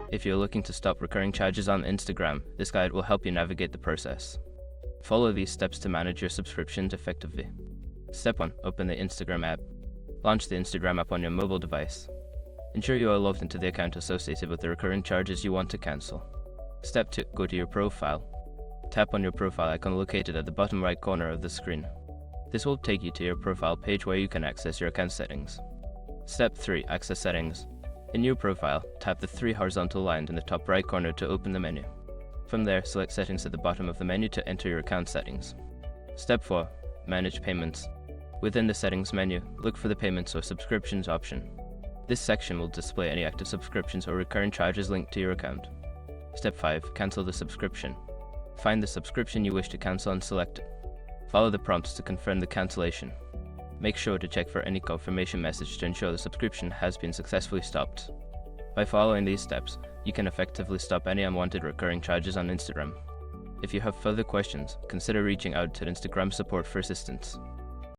If you're looking to stop recurring charges on Instagram, this guide will help you navigate the process. Follow these steps to manage your subscriptions effectively. Step 1. Open the Instagram app. Launch the Instagram app on your mobile device. Ensure you are logged into the account associated with the recurring charges you want to cancel. Step 2. Go to your profile. Tap on your profile icon located at the bottom right corner of the screen. This will take you to your profile page where you can access your account settings. Step 3. Access settings. In your profile, tap the 3 horizontal lines in the top right corner to open the menu. From there, select Settings at the bottom of the menu to enter your account settings. Step 4. Manage payments. Within the settings menu, look for the Payments or Subscriptions option. This section will display any active subscriptions or recurring charges linked to your account. Step 5. Cancel the subscription. Find the subscription you wish to cancel and select it. Follow the prompts to confirm the cancellation. Make sure to check for any confirmation message to ensure the subscription has been successfully stopped. By following these steps, you can effectively stop any unwanted recurring charges on Instagram. If you have further questions, consider reaching out to Instagram support for assistance.